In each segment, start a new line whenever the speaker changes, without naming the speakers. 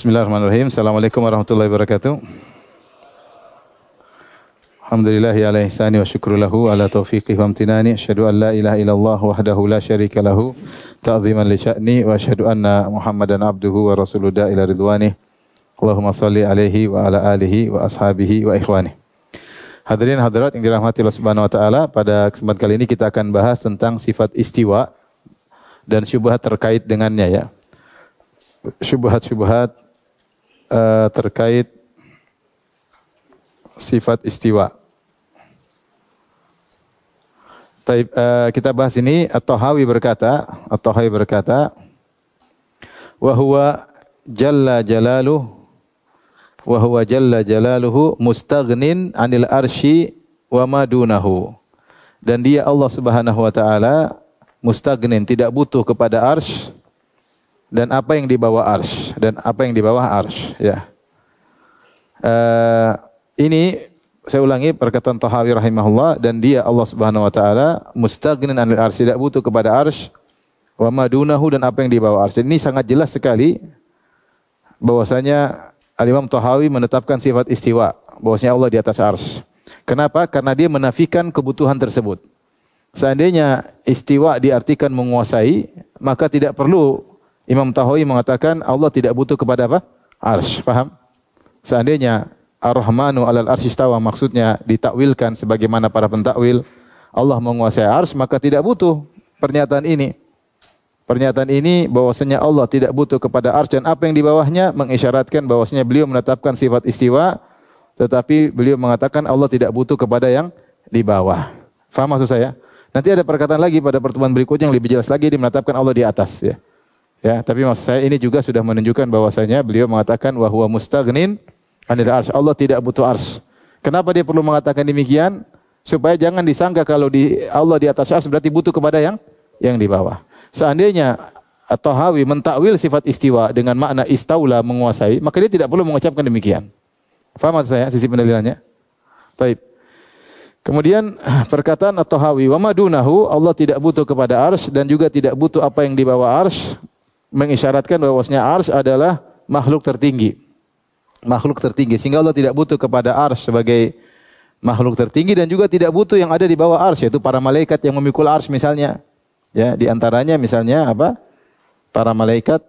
Bismillahirrahmanirrahim. Assalamualaikum warahmatullahi wabarakatuh. Alhamdulillahi ala ihsani wa syukru lahu ala taufiqih wa amtinani. Asyhadu an la ilaha illallah wahdahu la syarika lahu ta'ziman li sya'ni wa asyhadu anna Muhammadan abduhu wa rasuluhu ila ridwanih. Allahumma shalli alaihi wa ala alihi wa ashabihi wa ikhwanih. Hadirin hadirat yang dirahmati Allah Subhanahu wa taala, pada kesempatan kali ini kita akan bahas tentang sifat istiwa dan syubhat terkait dengannya ya. Syubhat-syubhat terkait sifat istiwa. Kita bahas ini. At-Tahawi berkata, wa huwa jalla jalaluhu mustaghnin 'anil arsy wa ma dunahu. Dan dia Allah Subhanahu wa taala mustaghnin, tidak butuh kepada arsy dan apa yang di bawah arsy ya. Ini saya ulangi perkataan Tahawi rahimahullah, dan dia Allah Subhanahu wa taala mustaghnin 'anil arsy, tidak butuh kepada arsy, wa ma dunahu, dan apa yang di bawah arsy. Ini sangat jelas sekali bahwasanya Al-Imam Tahawi menetapkan sifat istiwa, bahwasanya Allah di atas arsy. Kenapa? Karena dia menafikan kebutuhan tersebut. Seandainya istiwa diartikan menguasai, maka tidak perlu Imam Tahawi mengatakan Allah tidak butuh kepada apa? Arsy. Paham? Seandainya Ar-Rahmanu 'alal arsy istawa maksudnya ditakwilkan sebagaimana para pentakwil, Allah menguasai arsy, maka tidak butuh pernyataan ini. Pernyataan ini bahwasanya Allah tidak butuh kepada arsy dan apa yang di bawahnya mengisyaratkan bahwasanya beliau menetapkan sifat istiwa, tetapi beliau mengatakan Allah tidak butuh kepada yang di bawah. Faham maksud saya? Nanti ada perkataan lagi pada pertemuan berikutnya yang lebih jelas lagi, dia menetapkan Allah di atas ya. Ya, tapi maksud saya ini juga sudah menunjukkan bahwasanya beliau mengatakan wa huwa mustaghnin 'anil arsy. Allah tidak butuh arsy. Kenapa dia perlu mengatakan demikian? Supaya jangan disangka kalau Allah di atas arsy berarti butuh kepada yang di bawah. Seandainya At-Tahawi mentakwil sifat istiwa dengan makna istaula, menguasai, maka dia tidak perlu mengucapkan demikian. Faham maksud saya sisi pendalilannya? Baik. Kemudian perkataan At-Tahawi wa madunahu, Allah tidak butuh kepada arsy dan juga tidak butuh apa yang di bawah arsy, mengisyaratkan bahwasanya arsy adalah makhluk tertinggi. Makhluk tertinggi, sehingga Allah tidak butuh kepada arsy sebagai makhluk tertinggi dan juga tidak butuh yang ada di bawah arsy, yaitu para malaikat yang memikul arsy misalnya. Ya, di antaranya misalnya apa? Para malaikat,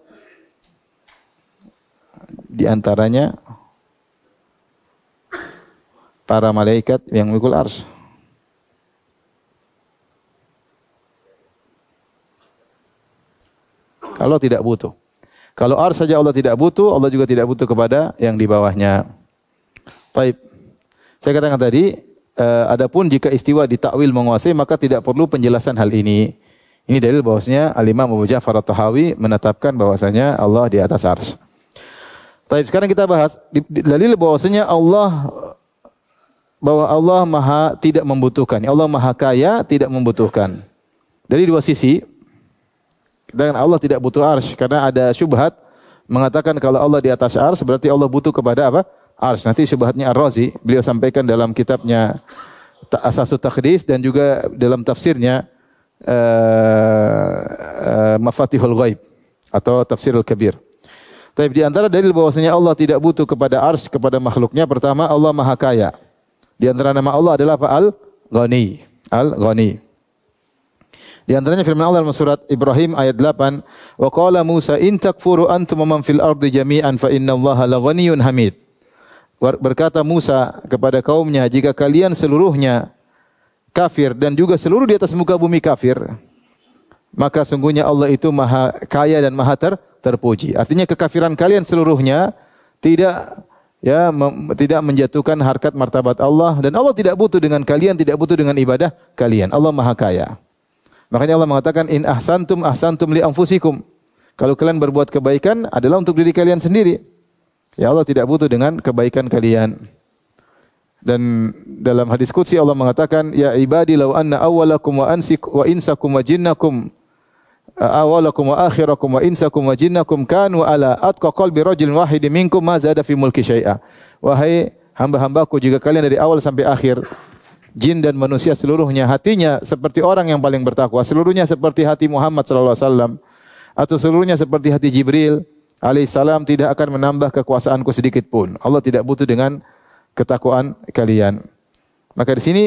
di antaranya para malaikat yang memikul arsy. Allah tidak butuh. Kalau arsy saja Allah tidak butuh, Allah juga tidak butuh kepada yang di bawahnya. Baik. Saya katakan tadi, adapun jika istiwa ditakwil menguasai, maka tidak perlu penjelasan hal ini. Ini dalil bahwasanya Al-Imam Abu Ja'far At-Tahawi menetapkan bahwasanya Allah di atas arsy. Baik, sekarang kita bahas dalil bahwasanya bahwa Allah Maha tidak membutuhkan. Allah Maha Kaya, tidak membutuhkan. Dari dua sisi. Dan Allah tidak butuh arsy, karena ada syubhat mengatakan kalau Allah di atas arsy berarti Allah butuh kepada apa? Arsy. Nanti syubhatnya Ar-Razi, beliau sampaikan dalam kitabnya Asasut Taqdis dan juga dalam tafsirnya Mafatihul Ghaib atau Tafsirul Kabir. Tapi di antara dalil bahwasanya Allah tidak butuh kepada arsy, kepada makhluknya, pertama Allah Maha Kaya. Di antara nama Allah adalah apa? Al-Ghani. Al-Ghani. Di antaranya firman Allah dalam surat Ibrahim ayat 8, wa qala Musa in takfuru antum wa man fil ardi jami'an fa innallaha laghaniyyun hamid. Berkata Musa kepada kaumnya, jika kalian seluruhnya kafir dan juga seluruh di atas muka bumi kafir, maka sungguhnya Allah itu Maha Kaya dan Maha terpuji. Artinya kekafiran kalian seluruhnya tidak menjatuhkan harkat martabat Allah, dan Allah tidak butuh dengan kalian, tidak butuh dengan ibadah kalian. Allah Maha Kaya. Makanya Allah mengatakan in ahsantum ahsantum li anfusikum. Kalau kalian berbuat kebaikan adalah untuk diri kalian sendiri. Ya, Allah tidak butuh dengan kebaikan kalian. Dan dalam hadis qudsi Allah mengatakan, ya ibadi law anna awwalakum wa insakum wa jinnakum awwalakum wa akhirakum wa insakum wa jinnakum kanu ala atqa qalbi rajulin wahidin minkum ma zada fi mulki syai'a. Wahai hamba-hambaku, jika kalian dari awal sampai akhir, jin dan manusia seluruhnya hatinya seperti orang yang paling bertakwa, seluruhnya seperti hati Muhammad sallallahu alaihi wasallam, atau seluruhnya seperti hati Jibril, alaihissalam tidak akan menambah kekuasaanku sedikit pun. Allah tidak butuh dengan ketakwaan kalian. Maka di sini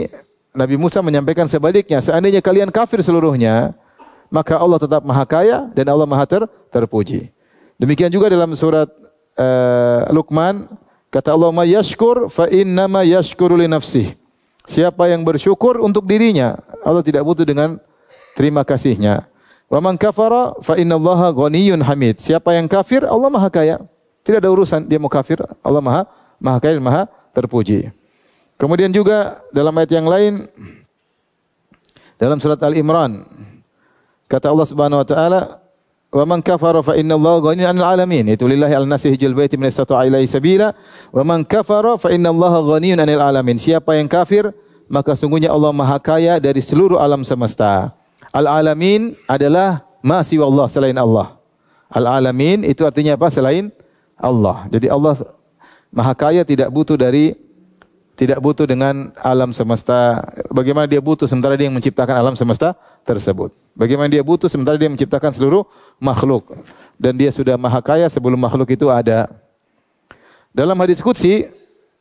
Nabi Musa menyampaikan sebaliknya, seandainya kalian kafir seluruhnya, maka Allah tetap Maha Kaya dan Allah Maha terpuji. Demikian juga dalam surat Luqman, kata Allah, "Ma yashkur fa innama yashkuru li nafsihi." Siapa yang bersyukur untuk dirinya, Allah tidak butuh dengan terima kasihnya. Wa man kafara fa innallaha ghaniyyun hamid. Siapa yang kafir, Allah Maha Kaya. Tidak ada urusan dia mau kafir, Allah Maha Kaya dan Maha terpuji. Kemudian juga dalam ayat yang lain dalam surat Al-Imran kata Allah Subhanahu wa taala, "Wa man kafara fa innallaha ghaniyyun 'anil 'alamin." Itu lillahi 'alan-nasi hijjul baiti man istata'a ilaihi sabila. Wa man kafara fa innallaha ghaniyyun 'anil 'alamin. Siapa yang kafir, maka sungguhnya Allah Maha Kaya dari seluruh alam semesta. Al-'alamin adalah ma siwa Allah, selain Allah. Al-'alamin itu artinya apa? Selain Allah. Jadi Allah Maha Kaya tidak butuh dengan alam semesta. Bagaimana dia butuh sementara dia yang menciptakan alam semesta tersebut? Bagaimana dia butuh sementara dia menciptakan seluruh makhluk? Dan dia sudah Maha Kaya sebelum makhluk itu ada. Dalam hadis qudsi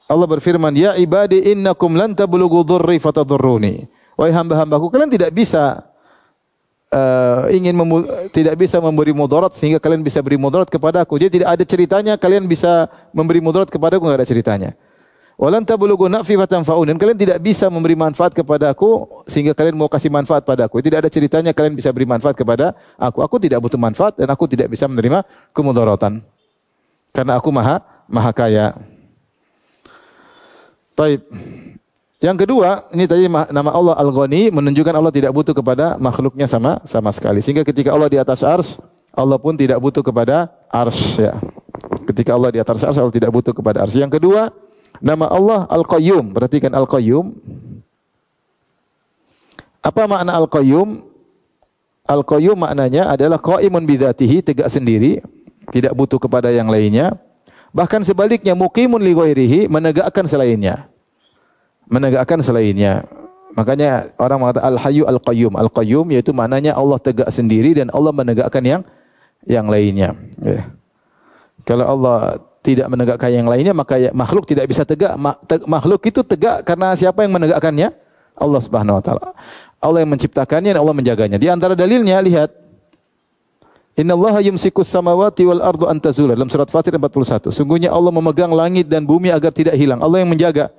Allah berfirman, "Ya ibadi innakum lan tablughu dhurri fatadurruni." Wahai hamba-hambaku, kalian tidak bisa tidak bisa memberi mudarat sehingga kalian bisa beri mudarat kepadaku. Jadi tidak ada ceritanya kalian bisa memberi mudarat kepadaku, enggak ada ceritanya. Walan tablughu naf'i fatanfa'un. Dan kalian tidak bisa memberi manfaat kepadaku sehingga kalian mau kasih manfaat padaku. Tidak ada ceritanya kalian bisa beri manfaat kepada aku. Aku tidak butuh manfaat dan aku tidak bisa menerima kemudaratan. Karena aku Maha Kaya. Baik. Yang kedua, ini tadi nama Allah Al-Ghani menunjukkan Allah tidak butuh kepada makhluknya sama sekali. Sehingga ketika Allah di atas arsy, Allah pun tidak butuh kepada arsy, ya. Ketika Allah di atas arsy, Allah tidak butuh kepada arsy. Yang kedua, nama Allah Al-Qayyum. Perhatikan Al-Qayyum. Apa makna Al-Qayyum? Al-Qayyum maknanya adalah qaimun bidzatihi, tegak sendiri, tidak butuh kepada yang lainnya. Bahkan sebaliknya, muqimun li ghairihi, menegakkan selainnya. Menegakkan selainnya. Makanya orang mengatakan Al-Hayyu Al-Qayyum. Al-Qayyum yaitu maknanya Allah tegak sendiri dan Allah menegakkan yang lainnya. Ya. Kalau Allah tidak menegakkan yang lainnya, maka makhluk tidak bisa tegak. Makhluk itu tegak karena siapa yang menegakkannya? Allah Subhanahu wa taala. Allah yang menciptakannya dan Allah menjaganya. Di antara dalilnya lihat, Innallaha yumsikus samawati wal ardu an tazula, dalam surat Fatir 41. Sungguhnya Allah memegang langit dan bumi agar tidak hilang. Allah yang menjaga.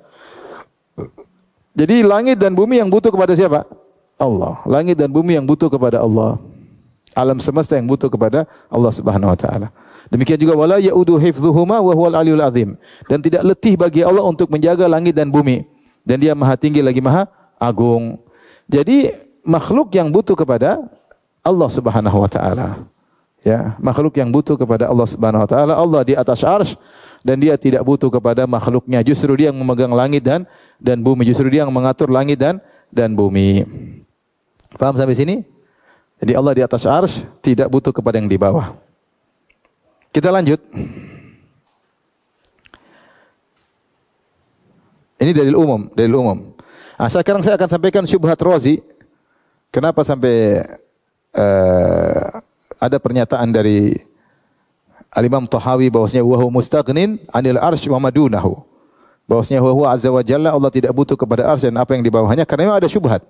Jadi langit dan bumi yang butuh kepada siapa? Allah. Langit dan bumi yang butuh kepada Allah. Alam semesta yang butuh kepada Allah Subhanahu wa taala. Demikian juga wala yaudu hifdzuhuma wa huwal aliyul azim. Dan tidak letih bagi Allah untuk menjaga langit dan bumi. Dan Dia Maha tinggi lagi Maha agung. Jadi makhluk yang butuh kepada Allah Subhanahu wa taala. Ya, makhluk yang butuh kepada Allah Subhanahu wa taala. Allah di atas arsy dan Dia tidak butuh kepada makhluknya. Justru Dia yang memegang langit dan bumi. Justru Dia yang mengatur langit dan bumi. Paham sampai sini? Jadi Allah di atas arsy tidak butuh kepada yang di bawah. Kita lanjut. Ini dalil umum. Nah, sekarang saya akan sampaikan syubhat Razi. Kenapa sampai ada pernyataan dari Al-Imam Tahawi bahwasanya wa huwa mustaghnin 'anil arsy wa madunahu. Bahwasanya wa huwa azza wa jalla, Allah tidak butuh kepada arsy dan apa yang di bawahnya, karena memang ada syubhat.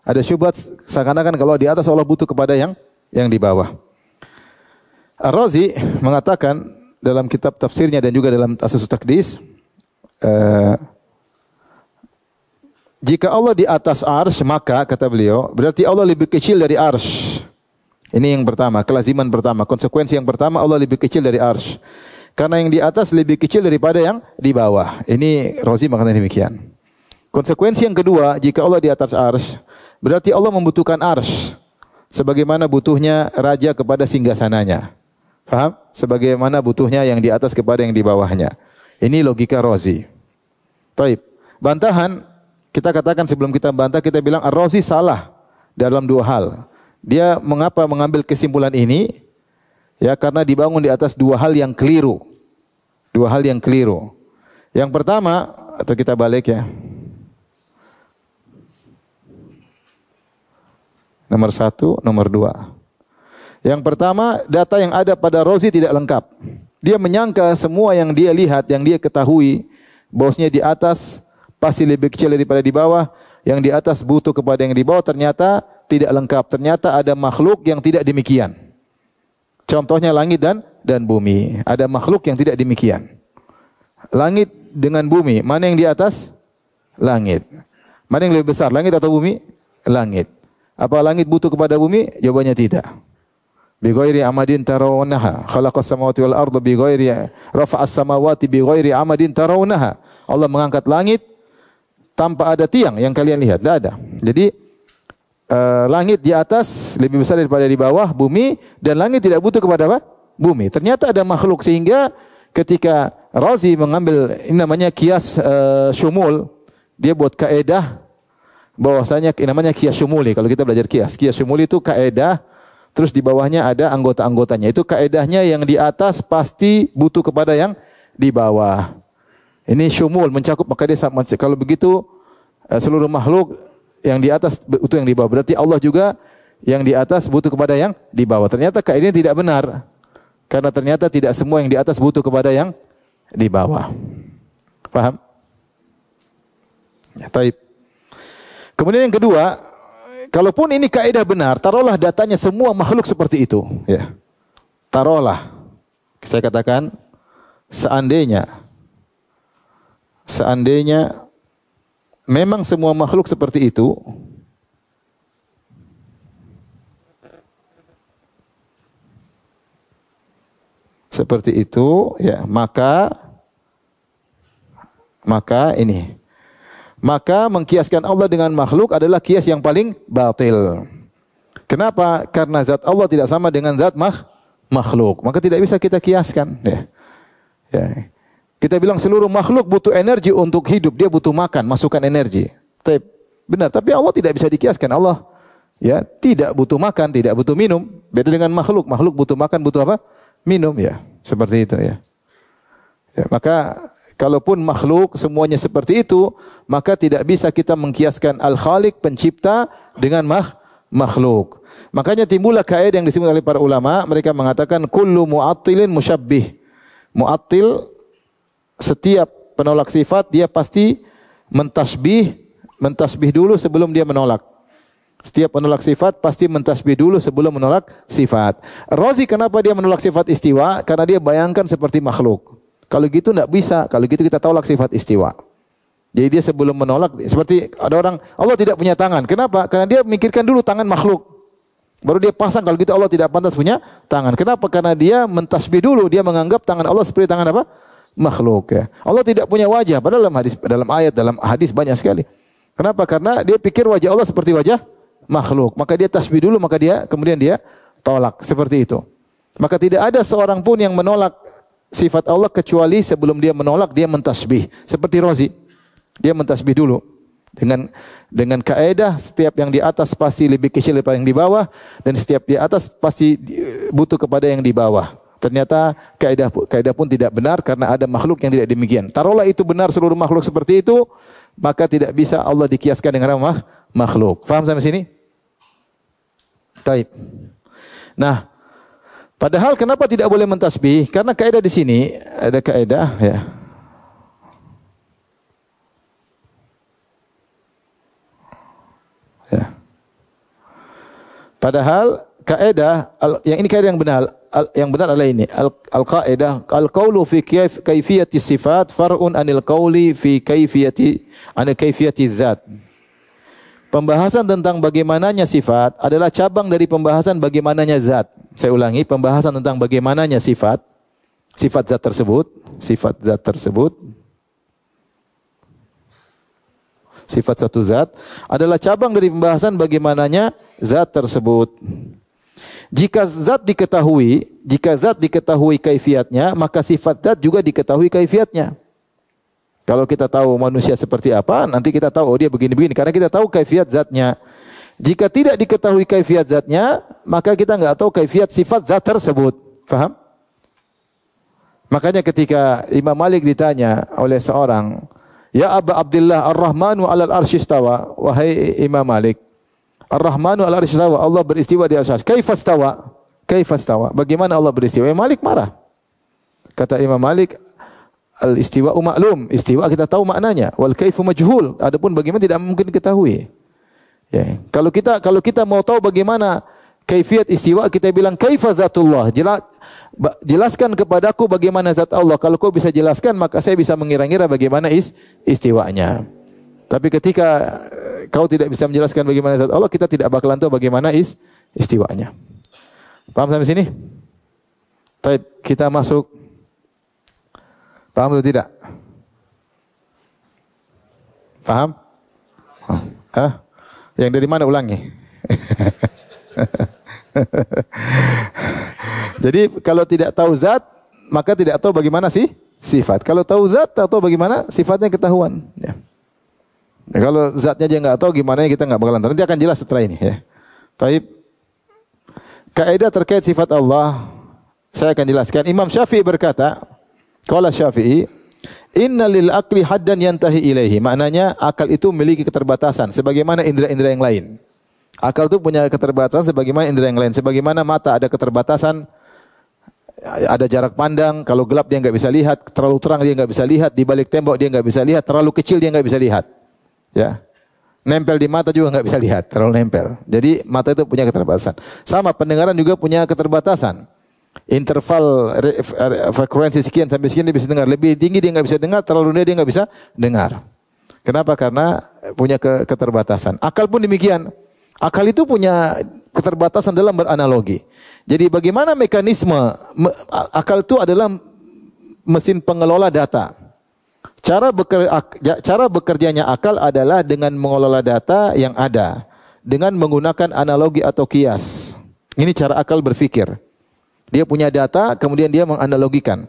Ada syubhat seakan-akan kalau di atas Allah butuh kepada yang di bawah. Ar-Razi mengatakan dalam kitab tafsirnya dan juga dalam As-Susus Taqdis, jika Allah di atas arsy, maka kata beliau, berarti Allah lebih kecil dari arsy. Ini yang pertama, kelaziman pertama, konsekuensi yang pertama, Allah lebih kecil dari arsy. Karena yang di atas lebih kecil daripada yang di bawah. Ini Razi mengatakan demikian. Konsekuensi yang kedua, jika Allah di atas arsy, berarti Allah membutuhkan arsy sebagaimana butuhnya raja kepada singgasananya. Paham? Sebagaimana butuhnya yang di atas kepada yang di bawahnya. Ini logika Razi. Baik. Bantahan, kita katakan sebelum kita bantah, kita bilang Ar-Razi salah dalam dua hal. Dia mengapa mengambil kesimpulan ini? Ya, karena dibangun di atas dua hal yang keliru. Dua hal yang keliru. Yang pertama, atau kita balik ya. Nomor 1, nomor 2. Yang pertama, data yang ada pada Razi tidak lengkap. Dia menyangka semua yang dia lihat, yang dia ketahui, bahwasanya di atas pasti lebih kecil daripada di bawah, yang di atas butuh kepada yang di bawah, ternyata tidak lengkap. Ternyata ada makhluk yang tidak demikian. Contohnya langit dan bumi. Ada makhluk yang tidak demikian. Langit dengan bumi, mana yang di atas? Langit. Mana yang lebih besar, langit atau bumi? Langit. Apa langit butuh kepada bumi? Jawabannya tidak. Bi ghairi amadin tarawunaha, khalaqas samawati wal arda bi ghairi rafa'as samawati bi ghairi amadin tarawunaha. Allah mengangkat langit tanpa ada tiang yang kalian lihat, tidak ada. Jadi langit di atas lebih besar daripada di bawah bumi, dan langit tidak butuh kepada apa? Bumi. Ternyata ada makhluk, sehingga ketika Razi mengambil ini namanya kias syumul, dia buat kaedah bahwasanya namanya kias syumuli. Kalau kita belajar kias syumuli itu kaedah, terus di bawahnya ada anggota-anggotanya. Itu kaedahnya, yang di atas pasti butuh kepada yang di bawah. Ini syumul, mencakup, maka dia sama. Kalau begitu seluruh makhluk yang di atas butuh yang di bawah. Berarti Allah juga yang di atas butuh kepada yang di bawah. Ternyata kaedahnya tidak benar. Karena ternyata tidak semua yang di atas butuh kepada yang di bawah. Paham? Ya, taib. Kemudian yang kedua, kalaupun ini kaidah benar, taruhlah datanya semua makhluk seperti itu, ya. Taruhlah, saya katakan, seandainya memang semua makhluk seperti itu, ya, maka mengkiaskan Allah dengan makhluk adalah kias yang paling batil. Kenapa? Karena zat Allah tidak sama dengan zat makhluk. Maka tidak bisa kita kiaskan. Ya. Kita bilang seluruh makhluk butuh energi untuk hidup. Dia butuh makan, masukkan energi. Benar, tapi Allah tidak bisa dikiaskan. Allah ya tidak butuh makan, tidak butuh minum. Beda dengan makhluk. Makhluk butuh makan, butuh apa? Minum, ya. Seperti itu, ya. Maka kalaupun makhluk semuanya seperti itu, maka tidak bisa kita mengkiaskan Al-Khaliq, pencipta, dengan makhluk. Makanya timbullah kaidah yang disebut oleh para ulama, mereka mengatakan kullu mu'attilin musyabbih. Mu'attil, setiap penolak sifat dia pasti mentasbih dulu sebelum dia menolak. Setiap penolak sifat pasti mentasbih dulu sebelum menolak sifat. Razi kenapa dia menolak sifat istiwa? Karena dia bayangkan seperti makhluk. Kalau gitu tidak bisa. Kalau gitu kita tolak sifat istiwa. Jadi dia sebelum menolak, seperti ada orang, Allah tidak punya tangan. Kenapa? Karena dia memikirkan dulu tangan makhluk. Baru dia pasang, kalau gitu Allah tidak pantas punya tangan. Kenapa? Karena dia mentasbih dulu. Dia menganggap tangan Allah seperti tangan apa? Makhluk. Ya. Allah tidak punya wajah. Padahal dalam ayat, dalam hadis banyak sekali. Kenapa? Karena dia pikir wajah Allah seperti wajah makhluk. Maka dia tasbih dulu, maka kemudian dia tolak. Seperti itu. Maka tidak ada seorang pun yang menolak sifat Allah kecuali sebelum dia menolak dia mentasbih. Seperti Razi, dia mentasbih dulu dengan kaedah setiap yang di atas pasti lebih kecil daripada yang di bawah, dan setiap di atas pasti butuh kepada yang di bawah. Ternyata kaedah pun tidak benar karena ada makhluk yang tidak demikian. Taruhlah itu benar seluruh makhluk seperti itu, maka tidak bisa Allah dikiaskan dengan makhluk. Faham sampai sini? Taib. Nah, padahal kenapa tidak boleh mentasbih? Karena kaidah di sini ada kaidah, ya. Ya. Padahal kaidah yang ini kaidah yang benar adalah ini. Al-qaidah al-qaulu fi kaifiyati sifat far'un anil qauli fi kaifiyati dzat. Pembahasan tentang bagaimananya sifat adalah cabang dari pembahasan bagaimananya zat. Saya ulangi, pembahasan tentang bagaimananya sifat zat tersebut, sifat satu zat adalah cabang dari pembahasan bagaimananya zat tersebut. Jika zat diketahui kaifiatnya, maka sifat zat juga diketahui kaifiatnya. Kalau kita tahu manusia seperti apa, nanti kita tahu oh dia begini-begini karena kita tahu kaifiat zatnya. Jika tidak diketahui kaifiat zatnya, maka kita enggak tahu kaifiat sifat zat tersebut. Paham? Makanya ketika Imam Malik ditanya oleh seorang, "Ya Aba Abdullah, Ar-Rahmanu 'alal arsy istawa." Wahai Imam Malik, Ar-Rahmanu 'alal arsy istawa, Allah beristiwa di atas. Kaifa istawa? Kaifa istawa? Bagaimana Allah beristiwa? Imam Malik marah. Kata Imam Malik, al-istiwa'u ma'lum. Istiwa kita tahu maknanya. Wal kaifu majhul. Adapun bagaimana tidak mungkin diketahui. Ya. Kalau kita mau tahu bagaimana kaifiat istiwa, kita bilang kaifa zatullah. Jelaskan kepadaku bagaimana zat Allah. Kalau kau bisa jelaskan, maka saya bisa mengira-ngira bagaimana istiwanya. Tapi ketika kau tidak bisa menjelaskan bagaimana zat Allah, kita tidak bakalan tahu bagaimana istiwanya. Paham sampai sini? Baik, kita masuk. Paham atau tidak? Paham? Hah? Yang dari mana ulangi? Jadi kalau tidak tahu zat, maka tidak tahu bagaimana sifat. Kalau tahu zat, tahu bagaimana sifatnya ketahuan. Ya. Nah, kalau zatnya aja nggak tahu, gimana kita nggak bakalan tahu. Nanti akan jelas setelah ini. Ya. Taib. Kaidah terkait sifat Allah, saya akan jelaskan. Imam Syafi'i berkata, qala Syafi'i, inna lil aqli haddan yantahi ilaihi. Maknanya akal itu memiliki keterbatasan sebagaimana indera-indera yang lain. Akal itu punya keterbatasan sebagaimana indera yang lain. Sebagaimana mata ada keterbatasan, ada jarak pandang, kalau gelap dia nggak bisa lihat, terlalu terang dia nggak bisa lihat, di balik tembok dia nggak bisa lihat, terlalu kecil dia nggak bisa lihat. Ya. Nempel di mata juga nggak bisa lihat, terlalu nempel. Jadi mata itu punya keterbatasan. Sama pendengaran juga punya keterbatasan. Interval frekuensi sekian sampai sekian dia bisa dengar. Lebih tinggi dia nggak bisa dengar, terlalu rendah dia nggak bisa dengar. Kenapa? Karena punya keterbatasan. Akal pun demikian. Akal itu punya keterbatasan dalam beranalogi. Jadi bagaimana mekanisme akal itu adalah mesin pengelola data. Cara bekerjanya akal adalah dengan mengelola data yang ada dengan menggunakan analogi atau kias. Ini cara akal berpikir. Dia punya data, kemudian dia menganalogikan.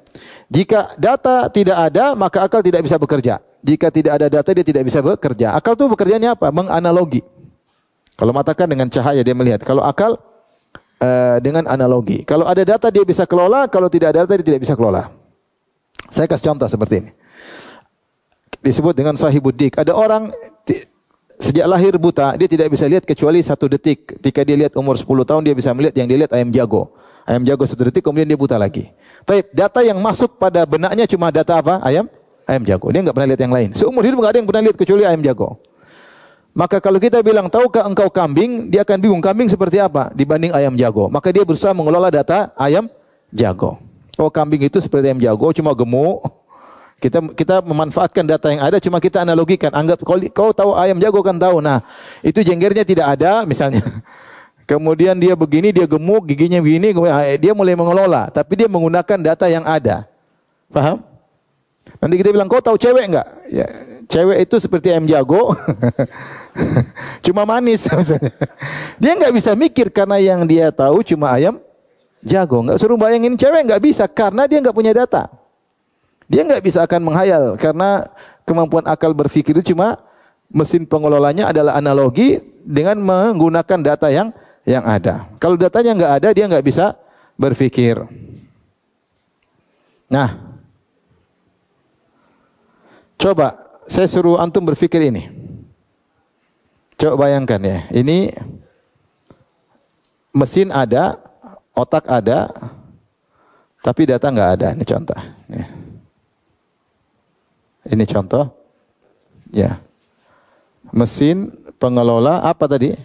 Jika data tidak ada, maka akal tidak bisa bekerja. Jika tidak ada data, dia tidak bisa bekerja. Akal itu bekerjanya apa? Menganalogi. Kalau mata kan dengan cahaya dia melihat. Kalau akal dengan analogi. Kalau ada data dia bisa kelola, kalau tidak ada data dia tidak bisa kelola. Saya kasih contoh seperti ini. Disebut dengan sahibuddik. Ada orang sejak lahir buta, dia tidak bisa lihat kecuali 1 detik. Ketika dia lihat umur 10 tahun, dia bisa melihat yang dia lihat ayam jago. Ayam jago 1 detik, kemudian dia buta lagi. Tapi data yang masuk pada benaknya cuma data apa? Ayam jago. Dia enggak pernah lihat yang lain. Seumur hidup enggak ada yang pernah lihat kecuali ayam jago. Maka kalau kita bilang, tahukah engkau kambing? Dia akan bingung, kambing seperti apa dibanding ayam jago. Maka dia berusaha mengelola data ayam jago. Oh, kambing itu seperti ayam jago, cuma gemuk. Kita memanfaatkan data yang ada, cuma kita analogikan. Anggap kau tahu ayam jago kan tahu. Nah, itu jenggernya tidak ada misalnya. Kemudian dia begini, dia gemuk, giginya begini, dia mulai mengelola. Tapi dia menggunakan data yang ada. Paham? Nanti kita bilang, kau tahu cewek enggak? Ya, cewek itu seperti ayam jago. Cuma manis. Dia enggak bisa mikir karena yang dia tahu cuma ayam jago. Enggak suruh bayangin cewek enggak bisa karena dia enggak punya data. Dia enggak bisa akan menghayal karena kemampuan akal berpikir itu cuma mesin pengelolanya adalah analogi dengan menggunakan data yang ada. Kalau datanya enggak ada, dia enggak bisa berpikir. Nah, coba saya suruh antum berpikir ini. Coba bayangkan ya, ini mesin ada, otak ada, tapi data enggak ada. Ini contoh. Ini contoh, ya, mesin pengelola apa tadi?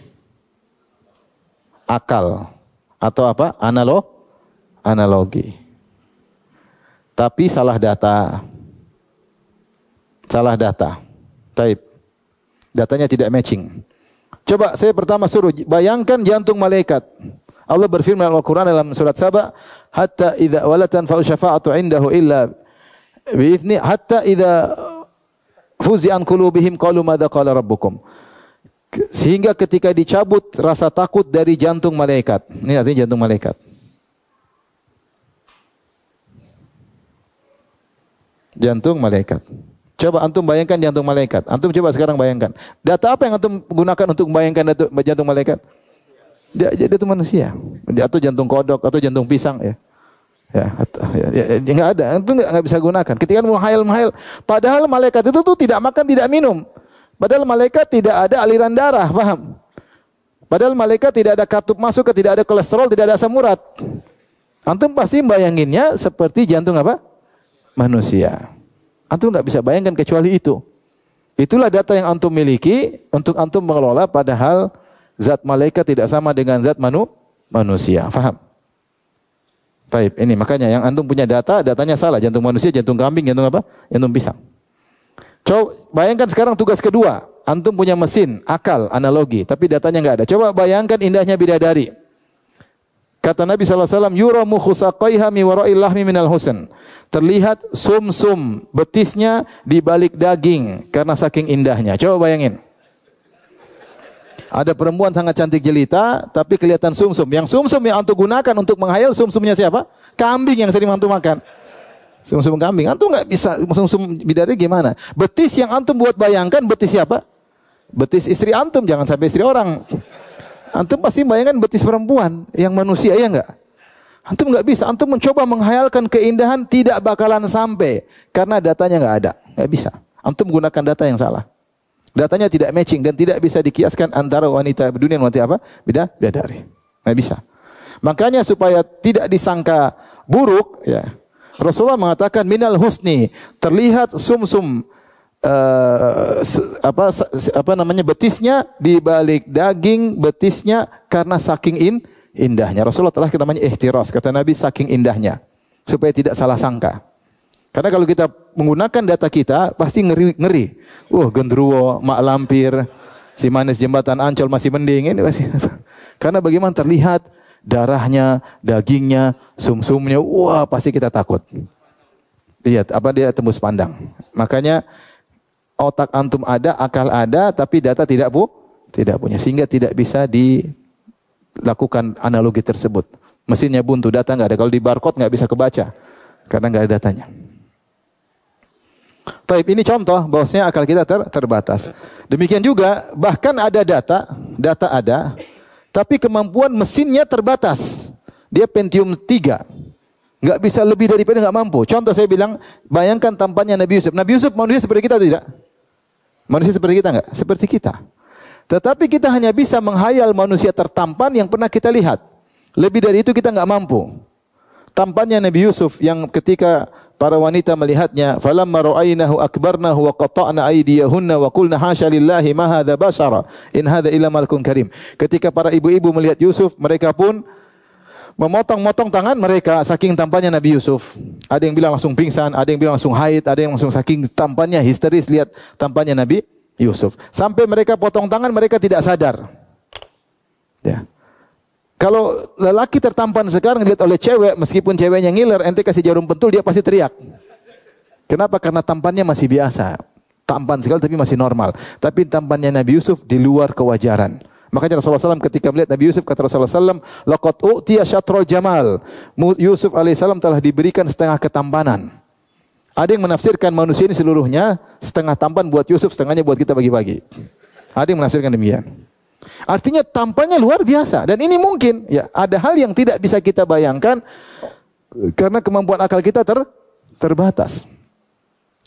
Akal atau apa? Analogi. Tapi salah data. Taib. Datanya tidak matching. Coba saya pertama suruh bayangkan jantung malaikat. Allah berfirman dalam Al-Quran dalam surat Saba, hatta idza walatan fa syafa'atu indahu illa bi'izni hatta idza fuzi'an qulubihim qalu madza qala rabbukum. Sehingga ketika dicabut rasa takut dari jantung malaikat. Ini artinya jantung malaikat. Jantung malaikat. Coba antum bayangkan jantung malaikat. Antum coba sekarang bayangkan. Data apa yang antum gunakan untuk membayangkan jantung malaikat? Jantung manusia. Atau jantung kodok atau jantung pisang ya. Ya, enggak ada. Itu enggak bisa gunakan. Ketika menghayal, padahal malaikat itu tuh tidak makan, tidak minum. Padahal malaikat tidak ada aliran darah, paham? Padahal malaikat tidak ada katup masuk, tidak ada kolesterol, tidak ada asam urat. Antum pasti bayanginnya seperti jantung apa? Manusia. Antum nggak bisa bayangkan kecuali itu. Itulah data yang antum miliki untuk antum mengelola, padahal zat malaikat tidak sama dengan zat manusia. Faham? Baik, ini makanya yang antum punya datanya salah. Jantung manusia, jantung kambing, jantung apa? Jantung pisang. Coba bayangkan sekarang tugas kedua. Antum punya mesin, akal, analogi, tapi datanya nggak ada. Coba bayangkan indahnya bidadari. Kata Nabi SAW, yura mukhusaqaiha mi wara'il lahmi minal husn. Terlihat sumsum betisnya di balik daging karena saking indahnya. Coba bayangin. Ada perempuan sangat cantik jelita, tapi kelihatan sumsum. Yang sumsum yang antum gunakan untuk menghayal sumsumnya siapa? Kambing yang sering antum makan. Sumsum kambing. Antum nggak bisa sumsum bidadari gimana? Betis yang antum buat bayangkan betis siapa? Betis istri antum, jangan sampai istri orang. Antum pasti bayangkan betis perempuan yang manusia, ya enggak? Antum enggak bisa. Antum mencoba menghayalkan keindahan, tidak bakalan sampai karena datanya enggak ada. Enggak bisa. Antum menggunakan data yang salah. Datanya tidak matching dan tidak bisa dikiaskan antara wanita dunia dan wanita apa? Bidadari. Enggak bisa. Makanya supaya tidak disangka buruk, ya. Rasulullah mengatakan minal husni, terlihat sumsum betisnya di balik daging betisnya karena saking indahnya. Rasulullah telah namanya ihtiras, kata Nabi, saking indahnya supaya tidak salah sangka. Karena kalau kita menggunakan data kita pasti ngeri. Gendruwo, mak lampir, si manis jembatan Ancol masih mending ini pasti. Karena bagaimana terlihat darahnya, dagingnya, sumsumnya, pasti kita takut. Lihat dia tembus pandang. Makanya otak antum ada, akal ada, tapi data tidak punya, sehingga tidak bisa dilakukan analogi tersebut. Mesinnya buntu, data nggak ada. Kalau di barcode nggak bisa kebaca karena nggak ada datanya. Taib, ini contoh bahwasanya akal kita terbatas. Demikian juga bahkan ada data ada, tapi kemampuan mesinnya terbatas. Dia Pentium 3. Nggak bisa lebih daripada, nggak mampu. Contoh saya bilang, bayangkan tampannya Nabi Yusuf. Nabi Yusuf manusia seperti kita atau tidak? Manusia seperti kita enggak? Seperti kita. Tetapi kita hanya bisa menghayal manusia tertampan yang pernah kita lihat. Lebih dari itu kita enggak mampu. Tampannya Nabi Yusuf yang ketika para wanita melihatnya, falamma ra'aynahu akbarnahu wa qata'na aydiyahunna wa qulna hasya lillahi ma hadza bashara in hadza illa malakun karim. Ketika para ibu-ibu melihat Yusuf, mereka pun memotong-motong tangan mereka saking tampannya Nabi Yusuf. Ada yang bilang langsung pingsan, ada yang bilang langsung haid, ada yang langsung saking tampannya histeris lihat tampannya Nabi Yusuf. Sampai mereka potong tangan, mereka tidak sadar. Ya. Kalau lelaki tertampan sekarang dilihat oleh cewek, meskipun ceweknya ngiler, ente kasih jarum pentul dia pasti teriak. Kenapa? Karena tampannya masih biasa. Tampan sekali tapi masih normal. Tapi tampannya Nabi Yusuf di luar kewajaran. Makanya Rasulullah SAW ketika melihat Nabi Yusuf, kata Rasulullah SAW, laqad u'tiya syatrul jamal. Yusuf alaihissalam telah diberikan setengah ketampanan. Ada yang menafsirkan manusia ini seluruhnya setengah tampan buat Yusuf, setengahnya buat kita bagi-bagi. Ada yang menafsirkan demikian. Artinya tampannya luar biasa. Dan ini mungkin, ya, ada hal yang tidak bisa kita bayangkan karena kemampuan akal kita terbatas.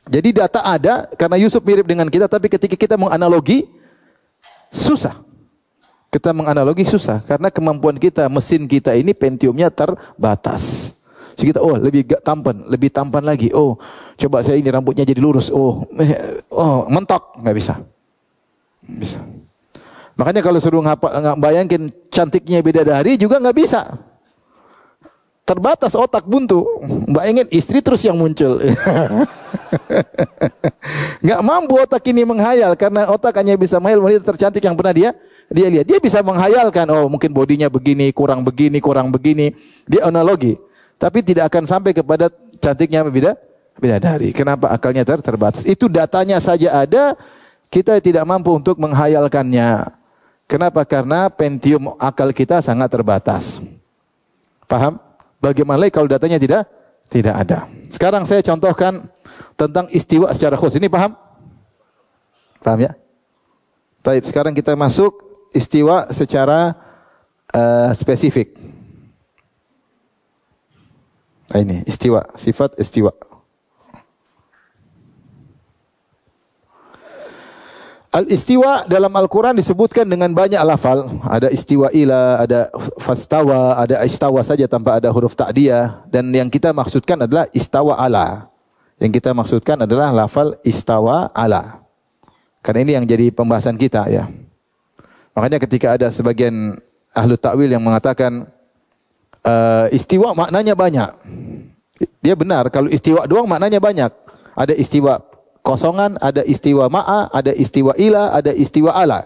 Jadi data ada karena Yusuf mirip dengan kita, tapi ketika kita menganalogi susah. Kita menganalogi susah karena kemampuan kita, mesin kita ini Pentiumnya terbatas. Jadi kita lebih tampan lagi. Coba saya ini rambutnya jadi lurus. Mentok, nggak bisa. Bisa. Makanya kalau suruh bayangin cantiknya bidadari juga nggak bisa. Terbatas otak buntu. Bayangin istri terus yang muncul. Nggak mampu otak ini menghayal karena otak hanya bisa menghayal wanita tercantik yang pernah dia lihat. Dia bisa menghayalkan, mungkin bodinya begini, kurang begini. Dia analogi. Tapi tidak akan sampai kepada cantiknya bidadari. Kenapa? Akalnya terbatas. Itu datanya saja ada, kita tidak mampu untuk menghayalkannya. Kenapa? Karena Pentium akal kita sangat terbatas. Paham? Bagaimana kalau datanya tidak ada. Sekarang saya contohkan tentang istiwa secara khusus. Ini paham? Paham ya? Baik, sekarang kita masuk istiwa secara spesifik. Nah, ini istiwa, sifat istiwa. Al-istiwa dalam Al-Quran disebutkan dengan banyak lafal. Ada istiwa ila, ada fastawa, ada istawa saja tanpa ada huruf ta'diyah. Dan yang kita maksudkan adalah istawa ala. Yang kita maksudkan adalah lafal istawa ala. Karena ini yang jadi pembahasan kita ya. Makanya ketika ada sebagian ahlu ta'wil yang mengatakan istiwa maknanya banyak. Dia benar, kalau istiwa doang maknanya banyak. Ada istiwa kosongan, ada istiwa ma'a, ada istiwa ila, ada istiwa ala.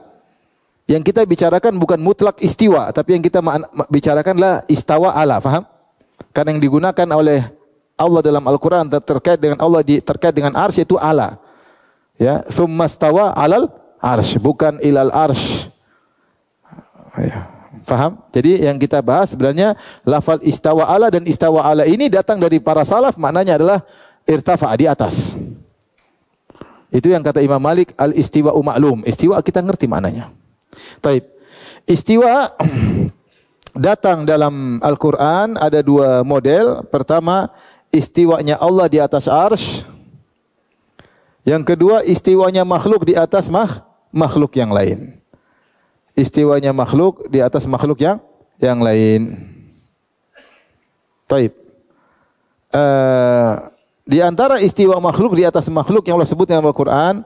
Yang kita bicarakan bukan mutlak istiwa, tapi yang kita bicarakanlah istawa ala, faham? Karena yang digunakan oleh Allah dalam Al-Quran terkait dengan Allah terkait dengan arsy itu ala. Ya, tsumma stawa alal arsy, bukan ilal arsy. Ya, faham? Jadi yang kita bahas sebenarnya lafal istawa ala dan istawa ala ini datang dari para salaf, maknanya adalah irtafa, di atas. Itu yang kata Imam Malik, al-istiwa'u ma'lum. Istiwa kita ngerti maknanya. Taib. Istiwa datang dalam Al-Quran ada dua model. Pertama, istiwanya Allah di atas arsy. Yang kedua, istiwanya makhluk di atas makhluk yang lain. Istiwanya makhluk di atas makhluk yang lain. Taib. Di antara istiwa makhluk di atas makhluk yang Allah sebut dalam Al-Quran,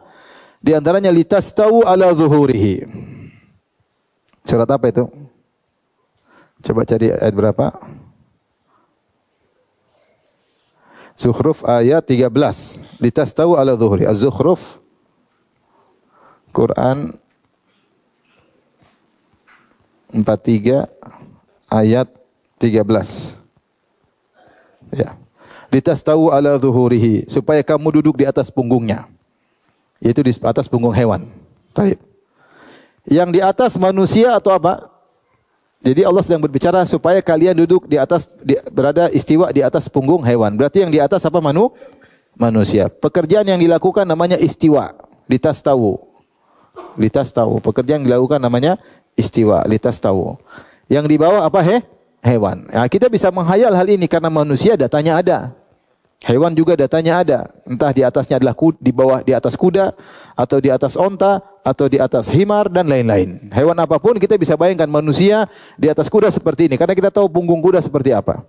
di antaranya litastawu ala zuhurihi. Surat apa itu? Coba cari ayat berapa? Zukhruf ayat 13. Litastawu ala zuhuri. Az-Zukhruf Quran 43 ayat 13. Ya. Litastawu ala zuhurihi, supaya kamu duduk di atas punggungnya. Yaitu di atas punggung hewan. Baik. Yang di atas manusia atau apa? Jadi Allah sedang berbicara supaya kalian duduk di atas, berada istiwa di atas punggung hewan. Berarti yang di atas apa? Manusia. Pekerjaan yang dilakukan namanya istiwa. Litastawu. Litastawu. Pekerjaan yang dilakukan namanya istiwa. Litastawu. Yang di bawah apa? Hewan. Nah, kita bisa menghayal hal ini karena manusia datanya ada. Hewan juga datanya ada. Entah di atasnya adalah di bawah di atas kuda, atau di atas onta, atau di atas himar, dan lain-lain. Hewan apapun kita bisa bayangkan manusia di atas kuda seperti ini. Karena kita tahu punggung kuda seperti apa.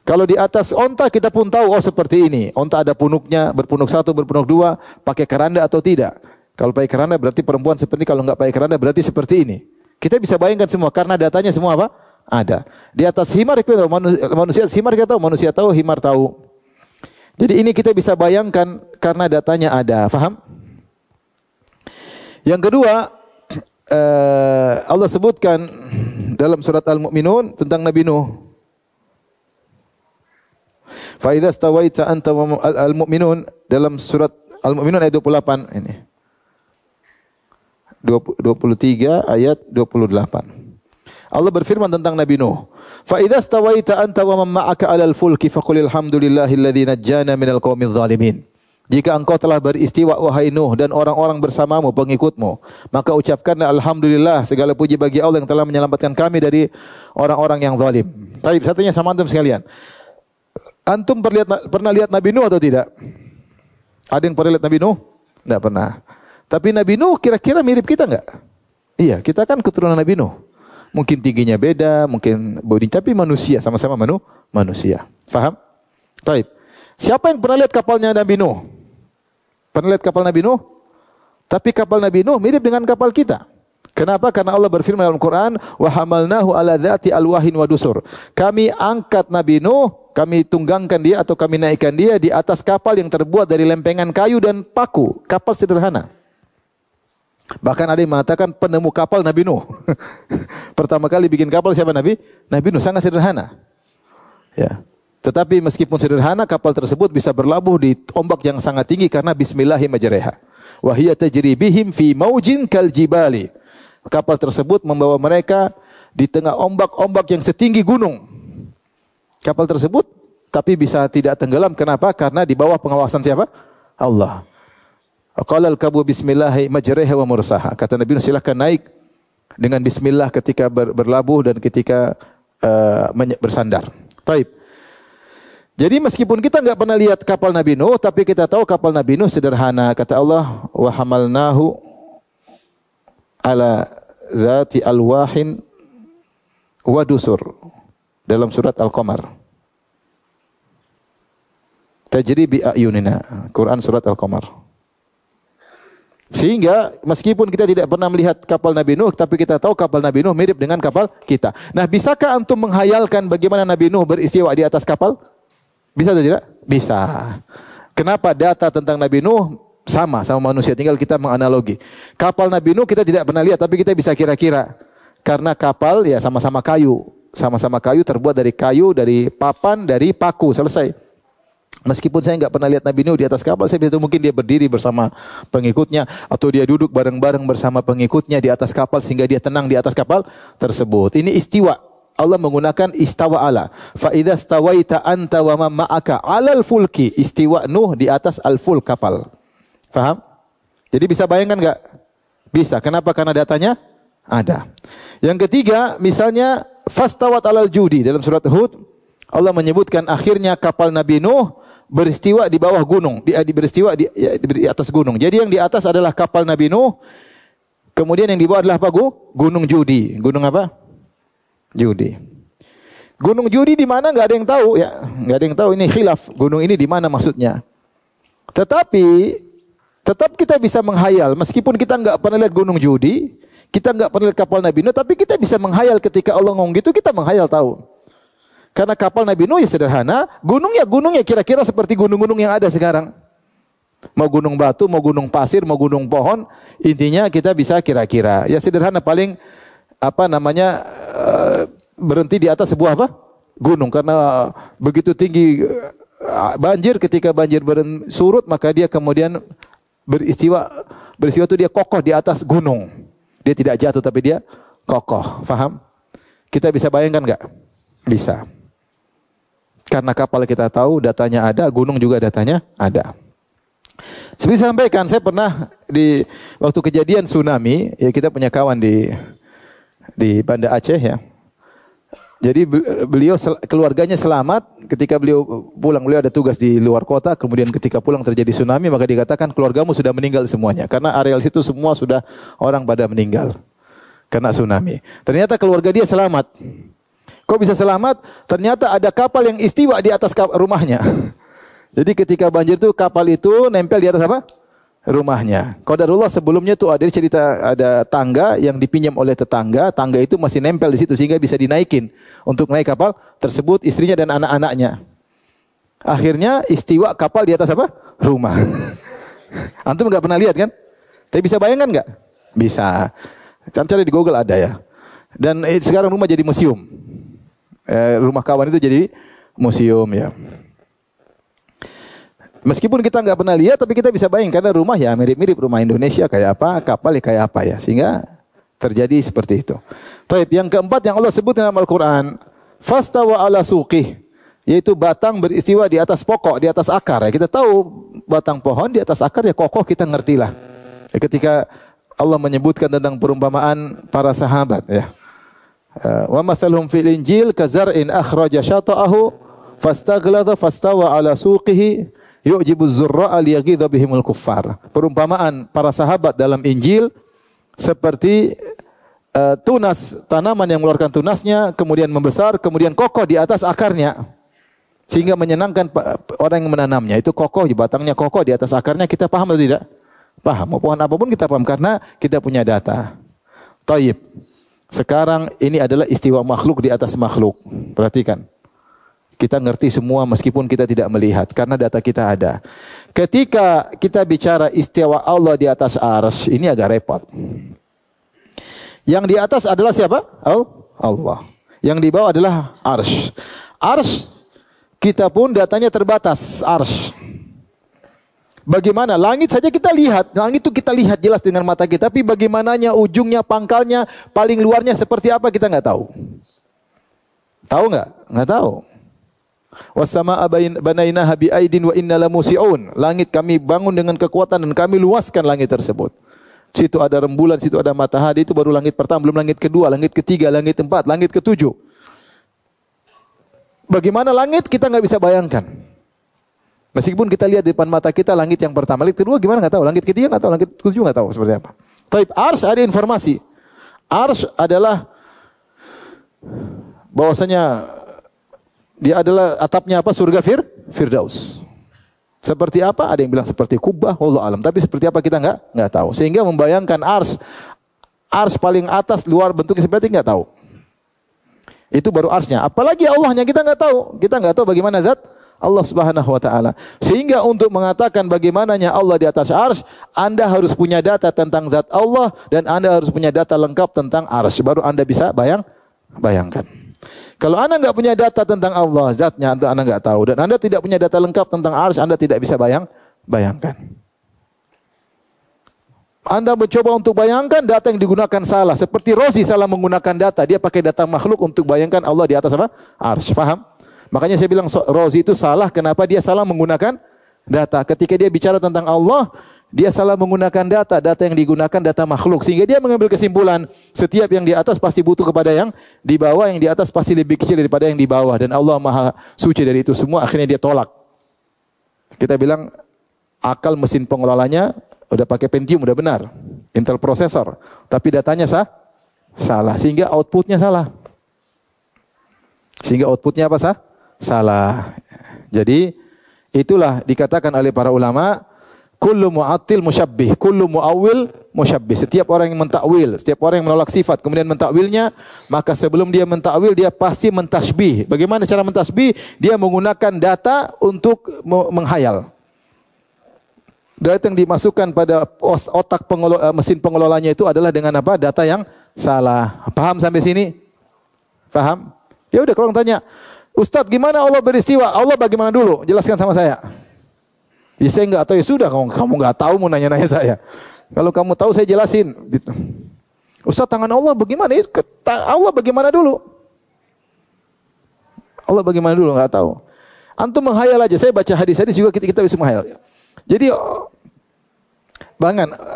Kalau di atas onta kita pun tahu, oh seperti ini. Onta ada punuknya, berpunuk satu, berpunuk dua, pakai keranda atau tidak. Kalau pakai keranda berarti perempuan seperti, kalau enggak pakai keranda berarti seperti ini. Kita bisa bayangkan semua karena datanya semua apa? Ada. Di atas himar kita tahu, manusia himar kita tahu, manusia tahu, himar tahu. Jadi ini kita bisa bayangkan karena datanya ada. Faham? Yang kedua, Allah sebutkan dalam surat Al-Mu'minun tentang Nabi Nuh. Fa idza stawaita anta wa al-mu'minun, dalam surat Al-Mu'minun ayat 28 ini. 23 ayat 28. Allah berfirman tentang Nabi Nuh. Fa idza stawaita anta wa man ma'aka 'alal fulki faqulil hamdulillahilladzi najjana minal qaumiz zalimin. Jika engkau telah beristiwa wahai Nuh dan orang-orang bersamamu pengikutmu, maka ucapkanlah alhamdulillah, segala puji bagi Allah yang telah menyelamatkan kami dari orang-orang yang zalim. Baik, satunya sama antum sekalian. Antum pernah lihat Nabi Nuh atau tidak? Ada yang pernah lihat Nabi Nuh? Tidak pernah. Tapi Nabi Nuh kira-kira mirip kita enggak? Iya, kita kan keturunan Nabi Nuh. Mungkin tingginya beda, mungkin bodi, tapi manusia, sama-sama manusia. Faham? Taib. Siapa yang pernah lihat kapalnya Nabi Nuh? Pernah lihat kapal Nabi Nuh? Tapi kapal Nabi Nuh mirip dengan kapal kita. Kenapa? Karena Allah berfirman dalam Quran, wa hamalnahu ala dzati alwahin wa dusur. Kami angkat Nabi Nuh, kami tunggangkan dia atau kami naikkan dia di atas kapal yang terbuat dari lempengan kayu dan paku. Kapal sederhana. Bahkan ada yang mengatakan penemu kapal Nabi Nuh. Pertama kali bikin kapal siapa Nabi? Nabi Nuh, sangat sederhana. Ya. Tetapi meskipun sederhana, kapal tersebut bisa berlabuh di ombak yang sangat tinggi karena bismillahi majreha. Wa hiya tajri bihim fi maujin kal jibali. Kapal tersebut membawa mereka di tengah ombak-ombak yang setinggi gunung. Kapal tersebut tapi bisa tidak tenggelam. Kenapa? Karena di bawah pengawasan siapa? Allah. Qala al-kabu bismillahi majreha wa mursaha. Kata Nabi, silakan naik dengan bismillah ketika berlabuh dan ketika bersandar. Taib. Jadi meskipun kita enggak pernah lihat kapal Nabi Nuh, tapi kita tahu kapal Nabi Nuh sederhana. Kata Allah, wa hamalnahu ala dzati alwahin wa dusur dalam surat Al-Qamar. Tajri bi ayunina, Quran surat Al-Qamar. Sehingga meskipun kita tidak pernah melihat kapal Nabi Nuh, tapi kita tahu kapal Nabi Nuh mirip dengan kapal kita. Nah, bisakah antum menghayalkan bagaimana Nabi Nuh beristiwa di atas kapal? Bisa atau tidak? Bisa. Kenapa data tentang Nabi Nuh sama manusia, tinggal kita menganalogi. Kapal Nabi Nuh kita tidak pernah lihat, tapi kita bisa kira-kira. Karena kapal ya sama-sama kayu. Sama-sama kayu, terbuat dari kayu, dari papan, dari paku, selesai. Meskipun saya enggak pernah lihat Nabi Nuh di atas kapal, saya bisa mungkin dia berdiri bersama pengikutnya, atau dia duduk bareng-bareng bersama pengikutnya di atas kapal sehingga dia tenang di atas kapal tersebut. Ini istiwa. Allah menggunakan istawa ala. Fa idza stawaita anta wa man ma'aka 'alal fulki. Istiwa Nuh di atas al-fulk kapal. Paham? Jadi bisa bayangkan enggak? Bisa. Kenapa? Karena datanya ada. Yang ketiga, misalnya fastawat 'alal judi dalam surat Hud, Allah menyebutkan akhirnya kapal Nabi Nuh beristiwa di bawah gunung, beristiwa di atas gunung. Jadi yang di atas adalah kapal Nabi Nuh, kemudian yang di bawah adalah apa? Gunung Judi. Gunung apa? Judi. Gunung Judi di mana enggak ada yang tahu ya. Enggak ada yang tahu, ini khilaf. Gunung ini di mana maksudnya. Tetapi tetap kita bisa menghayal meskipun kita enggak pernah lihat Gunung Judi, kita enggak pernah lihat kapal Nabi Nuh, tapi kita bisa menghayal ketika Allah ngomong gitu, kita menghayal tahu. Karena kapal Nabi Nuh ya sederhana, gunungnya kira-kira seperti gunung-gunung yang ada sekarang. Mau gunung batu, mau gunung pasir, mau gunung pohon, intinya kita bisa kira-kira. Ya sederhana, paling berhenti di atas sebuah apa? Gunung. Karena begitu tinggi banjir, ketika banjir surut maka dia kemudian beristiwa itu dia kokoh di atas gunung. Dia tidak jatuh tapi dia kokoh. Faham? Kita bisa bayangkan enggak? Bisa. Karena kapal kita tahu datanya ada, gunung juga datanya ada. Seperti saya sampaikan, saya pernah di waktu kejadian tsunami, ya kita punya kawan di Banda Aceh ya. Jadi beliau keluarganya selamat ketika beliau pulang. Beliau ada tugas di luar kota, kemudian ketika pulang terjadi tsunami, maka dikatakan keluargamu sudah meninggal semuanya. Karena areal situ semua sudah orang pada meninggal karena tsunami. Ternyata keluarga dia selamat. Kok bisa selamat? Ternyata ada kapal yang istiwa di atas rumahnya. Jadi ketika banjir itu kapal itu nempel di atas apa? Rumahnya. Qadarullah sebelumnya tuh ada cerita, ada tangga yang dipinjam oleh tetangga, tangga itu masih nempel di situ sehingga bisa dinaikin untuk naik kapal tersebut, istrinya dan anak-anaknya. Akhirnya istiwa kapal di atas apa? Rumah. Antum enggak pernah lihat kan? Tapi bisa bayangkan enggak? Bisa. Kan cari di Google ada ya. Dan sekarang rumah jadi museum. Rumah kawan itu jadi museum ya. Meskipun kita nggak pernah lihat, tapi kita bisa bayangkan karena rumah ya mirip-mirip rumah Indonesia kayak apa, kapal ya kayak apa ya, sehingga terjadi seperti itu. Taib, yang keempat yang Allah sebut dalam Al-Quran, fastawa ala suqih, yaitu batang beristiwa di atas pokok, di atas akar. Ya, kita tahu batang pohon di atas akar ya kokoh, kita ngertilah. Ya, ketika Allah menyebutkan tentang perumpamaan para sahabat ya. Wa mathaluhum fil Injil kazar'in akhraja syata'ahu fastaghlada fastawa ala suqihi yu'jibu az-zurra'a liyaghidha bihimul kuffar. Perumpamaan para sahabat dalam Injil seperti tunas, tanaman yang mengeluarkan tunasnya kemudian membesar, kemudian kokoh di atas akarnya sehingga menyenangkan orang yang menanamnya. Itu kokoh, batangnya kokoh di atas akarnya. Kita paham atau tidak? Paham. Mau pohon apapun kita paham karena kita punya data. Taib. Sekarang ini adalah istiwa makhluk di atas makhluk. Perhatikan. Kita ngerti semua meskipun kita tidak melihat karena data kita ada. Ketika kita bicara istiwa Allah di atas arsy, ini agak repot. Yang di atas adalah siapa? Allah. Yang di bawah adalah arsy. Arsy kita pun datanya terbatas, arsy. Bagaimana? Langit saja kita lihat. Langit itu kita lihat jelas dengan mata kita. Tapi bagaimananya ujungnya, pangkalnya, paling luarnya seperti apa kita nggak tahu. Tahu nggak? Nggak tahu. Wassamaa banainaha biaidin wa inna lamusiun. Langit kami bangun dengan kekuatan dan kami luaskan langit tersebut. Situ ada rembulan, situ ada matahari. Itu baru langit pertama, belum langit kedua, langit ketiga, langit keempat, langit ketujuh. Bagaimana langit kita nggak bisa bayangkan. Meskipun kita lihat di depan mata kita langit yang pertama, langit kedua gimana nggak tahu, langit ketiga nggak tahu, langit ketujuh nggak tahu seperti apa. Taib, ars ada informasi. Ars adalah bahwasanya dia adalah atapnya apa? Surga Firdaus. Seperti apa? Ada yang bilang seperti kubah, wallahu alam. Tapi seperti apa kita enggak tahu. Sehingga membayangkan ars paling atas luar bentuknya seperti enggak tahu. Itu baru arsnya. Apalagi Allahnya kita enggak tahu. Kita enggak tahu bagaimana zat Allah Subhanahu wa taala. Sehingga untuk mengatakan bagaimananya Allah di atas ars, Anda harus punya data tentang zat Allah dan Anda harus punya data lengkap tentang ars. Baru Anda bisa bayangkan. Kalau Anda enggak punya data tentang Allah, zatnya Anda enggak tahu dan Anda tidak punya data lengkap tentang ars, Anda tidak bisa bayangkan. Anda mencoba untuk bayangkan data yang digunakan salah. Seperti Rozi salah menggunakan data. Dia pakai data makhluk untuk bayangkan Allah di atas apa? Ars. Faham? Makanya saya bilang Rozi itu salah. Kenapa dia salah menggunakan data? Ketika dia bicara tentang Allah, dia salah menggunakan data. Data yang digunakan data makhluk. Sehingga dia mengambil kesimpulan, setiap yang di atas pasti butuh kepada yang di bawah. Yang di atas pasti lebih kecil daripada yang di bawah. Dan Allah maha suci dari itu semua. Akhirnya dia tolak. Kita bilang akal mesin pengelolanya udah pakai Pentium, udah benar. Intel prosesor. Tapi datanya salah. Sehingga outputnya salah. Salah. Jadi, itulah dikatakan oleh para ulama, kullu mu'attil musyabbih, kullu mu'awwil musyabbih. Setiap orang yang mentakwil, setiap orang yang menolak sifat, kemudian mentakwilnya, maka sebelum dia mentakwil, dia pasti mentasbih. Bagaimana cara mentasbih? Dia menggunakan data untuk menghayal. Data yang dimasukkan pada otak mesin pengelolanya itu adalah dengan apa? Data yang salah. Paham sampai sini? Paham? Ya udah, kalau orang tanya, Ustadz gimana Allah beristiwa? Allah bagaimana dulu? Jelaskan sama saya. Ya saya enggak tahu. Ya sudah, kamu enggak tahu mau nanya-nanya saya. Kalau kamu tahu saya jelasin. Gitu. Ustadz, tangan Allah bagaimana? Allah bagaimana dulu? Allah bagaimana dulu? Enggak tahu. Antum menghayal aja. Saya baca hadis-hadis juga kita bisa menghayal. Jadi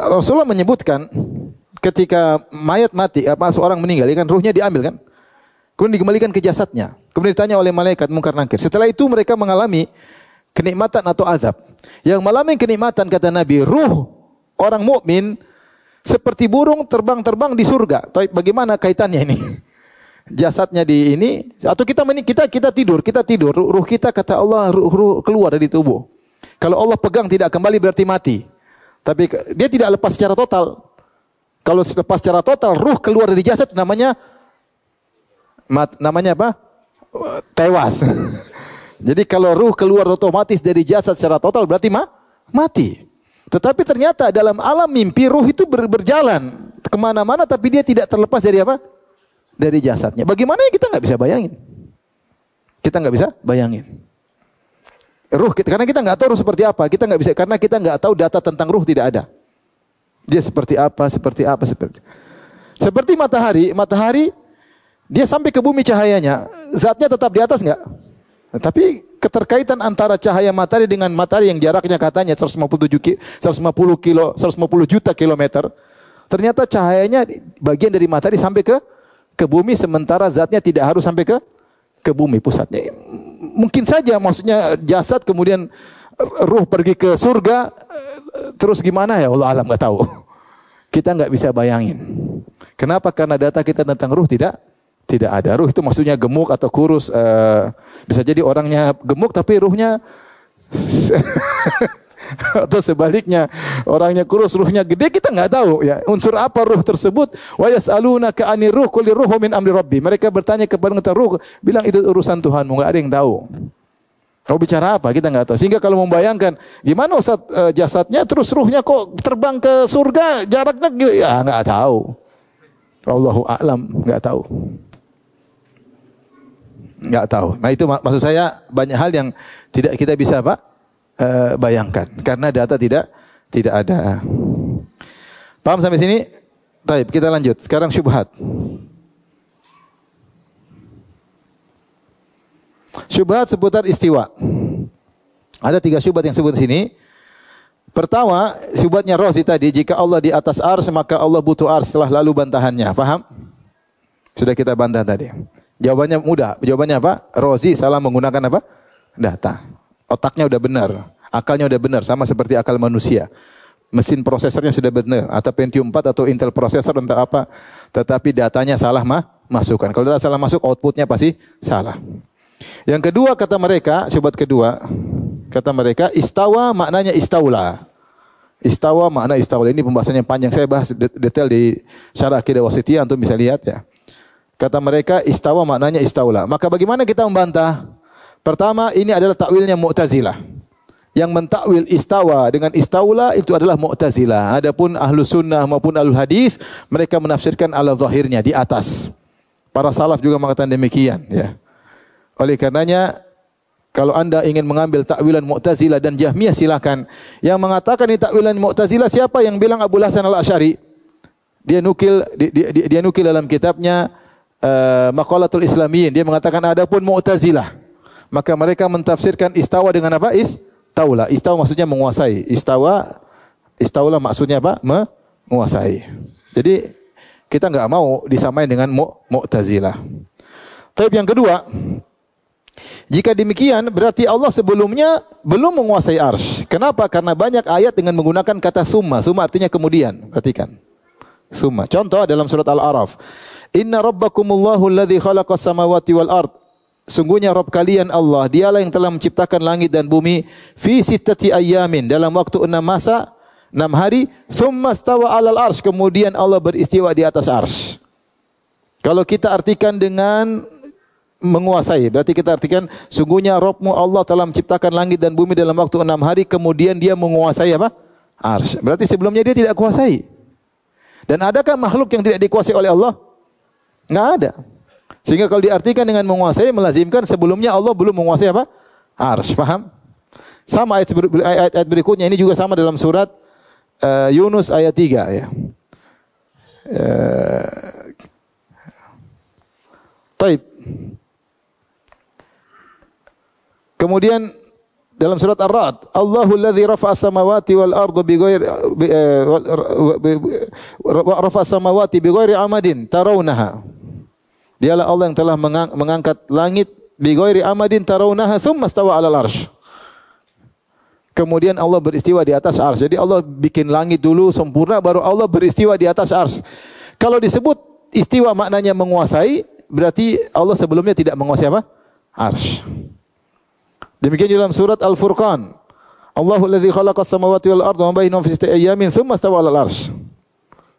Rasulullah menyebutkan ketika mayat mati, seorang meninggal, kan ruhnya diambil kan, kemudian dikembalikan ke jasadnya, kemudian ditanya oleh malaikat Munkar Nakir. Setelah itu mereka mengalami kenikmatan atau azab. Yang mengalami kenikmatan, kata Nabi, ruh orang mukmin seperti burung terbang-terbang di surga. Bagaimana kaitannya ini? Jasadnya di ini, atau kita tidur, ruh kita, kata Allah, ruh keluar dari tubuh. Kalau Allah pegang tidak kembali berarti mati. Tapi dia tidak lepas secara total. Kalau lepas secara total, ruh keluar dari jasad namanya apa? Tewas. Jadi kalau ruh keluar otomatis dari jasad secara total berarti mati. Tetapi ternyata dalam alam mimpi ruh itu berjalan kemana-mana tapi dia tidak terlepas dari apa? Dari jasadnya. Bagaimana kita nggak bisa bayangin. Ruh kita, karena kita nggak tahu ruh seperti apa, karena kita nggak tahu data tentang ruh, tidak ada. Dia seperti apa. Seperti matahari dia sampai ke bumi cahayanya, zatnya tetap di atas nggak? Tapi keterkaitan antara cahaya matahari dengan matahari yang jaraknya katanya 150 juta kilometer, ternyata cahayanya bagian dari matahari sampai ke bumi, sementara zatnya tidak harus sampai ke bumi pusatnya. Mungkin saja maksudnya jasad kemudian ruh pergi ke surga, terus gimana ya Allah alam, nggak tahu. Kita nggak bisa bayangin. Kenapa? Karena data kita tentang ruh tidak ada. Ruh itu maksudnya gemuk atau kurus. Bisa jadi orangnya gemuk tapi ruhnya atau sebaliknya, orangnya kurus ruhnya gede, kita nggak tahu ya unsur apa ruh tersebut. Wa yas'alunaka 'anir ruh qul ruhu min amri rabbi. Mereka bertanya kepada tentang ruh, bilang itu urusan Tuhanmu, nggak ada yang tahu. Kau bicara apa? Kita nggak tahu. Sehingga kalau membayangkan gimana Ustaz jasadnya terus ruhnya kok terbang ke surga, jaraknya ya nggak tahu. Allahu a'lam, nggak tahu. Nah itu maksud saya, banyak hal yang tidak kita bisa bayangkan karena data tidak ada. Paham sampai sini? Baik, kita lanjut. Sekarang syubhat. Syubhat seputar istiwa. Ada 3 syubhat yang sebut di sini. Pertama, syubhatnya Razi tadi, jika Allah di atas ars maka Allah butuh ars, setelah lalu bantahannya. Paham? Sudah kita bantah tadi. Jawabannya mudah. Jawabannya apa? Razi salah menggunakan apa? Data. Otaknya udah benar, akalnya udah benar, sama seperti akal manusia. mesin prosesornya sudah benar, atau Pentium 4 atau Intel prosesor entah apa, tetapi datanya salah masukkan. Kalau data salah masuk, outputnya pasti salah. Yang kedua kata mereka, syubhat kedua, kata mereka istawa maknanya istaula. Istawa makna istaula, ini pembahasannya panjang, saya bahas detail di Syarah Aqidah Wasithiyah, antum bisa lihat ya. Kata mereka istawa maknanya istaula. Maka bagaimana kita membantah? Pertama, ini adalah takwilnya Mu'tazilah. Yang mentakwil istawa dengan istaula itu adalah Mu'tazilah. Adapun ahlu sunnah maupun ahlul hadis, mereka menafsirkan ala zahirnya, di atas. Para salaf juga mengatakan demikian. Ya. Oleh karenanya, kalau anda ingin mengambil takwilan Mu'tazilah dan Jahmiyah silakan. Yang mengatakan ini takwilan Mu'tazilah siapa? Yang bilang Abu Hasan al-Asy'ari. Dia nukil dalam kitabnya Maqalatul Islamiyyin. Dia mengatakan adapun Mu'tazilah, maka mereka mentafsirkan istawa dengan apa? Istaula. Istawa maksudnya menguasai. Istaula maksudnya apa? Menguasai. Jadi kita enggak mau disamain dengan Mu'tazilah. Tapi yang kedua, jika demikian berarti Allah sebelumnya belum menguasai arsy. Kenapa? Karena banyak ayat dengan menggunakan kata summa. Summa artinya kemudian. Perhatikan. Summa. Contoh dalam surat Al-A'raf. Inna rabbakumullahu alladhi khalaqas samawati wal ard. Sungguhnya Rabb kalian Allah, dialah yang telah menciptakan langit dan bumi fi sittati ayyamin, dalam waktu 6 masa, 6 hari, thumma stawa 'alal arsy, kemudian Allah beristiwa di atas arsy. Kalau kita artikan dengan menguasai, berarti kita artikan sungguhnya Rabbmu Allah telah menciptakan langit dan bumi dalam waktu 6 hari, kemudian dia menguasai apa? Arsy. Berarti sebelumnya dia tidak kuasai. Dan adakah makhluk yang tidak dikuasai oleh Allah? Enggak ada. Sehingga kalau diartikan dengan menguasai, melazimkan sebelumnya Allah belum menguasai apa? Arsy. Paham? Sama ayat berikutnya, ini juga sama dalam surat Yunus ayat 3 ya. Taib. Kemudian dalam surat Ar-Ra'd, Allahu alladzi rafa'a as-samawati wal arda bighairi rafa'a as-samawati bighairi amadin tarawunaha. Dialah Allah yang telah mengangkat langit bighairi amadin tarawunaha tsumma stawa 'alal arsy. Kemudian Allah beristiwa di atas arsy. Jadi Allah bikin langit dulu sempurna, baru Allah beristiwa di atas arsy. Kalau disebut istiwa maknanya menguasai, berarti Allah sebelumnya tidak menguasai apa? Arsy. Demikian dalam surat Al-Furqan. Allahu alladzi khalaqas samawati wal arda wa ma bainahuma fi sittati ayyamin tsumma stawa 'alal arsy.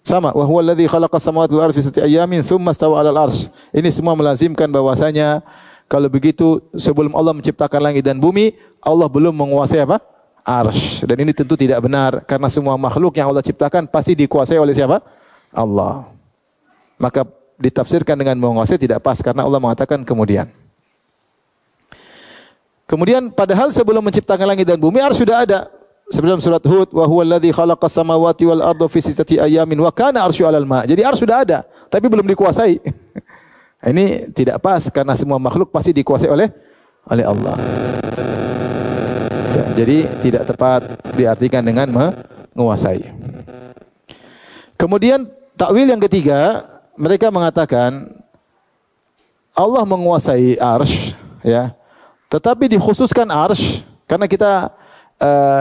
Sama, wa huwa alladzi khalaqas samawati wal arda fi sittati ayyamin tsumma stawa 'alal arsy. Ini semua melazimkan bahwasanya kalau begitu sebelum Allah menciptakan langit dan bumi, Allah belum menguasai apa? Arsy. Dan ini tentu tidak benar, karena semua makhluk yang Allah ciptakan pasti dikuasai oleh siapa? Allah. Maka ditafsirkan dengan menguasai tidak pas, karena Allah mengatakan kemudian. Kemudian padahal sebelum menciptakan langit dan bumi arsy sudah ada. Sebelum surat Hud, wa huwa alladzi khalaqas samawati wal arda fi sittati ayyamin wa kana arsyu 'alal ma'. Jadi arsy sudah ada, tapi belum dikuasai. Ini tidak pas, karena semua makhluk pasti dikuasai oleh Allah. Ya, jadi tidak tepat diartikan dengan menguasai. Kemudian takwil yang ketiga, mereka mengatakan Allah menguasai arsy, ya. Tetapi dikhususkan arsy karena kita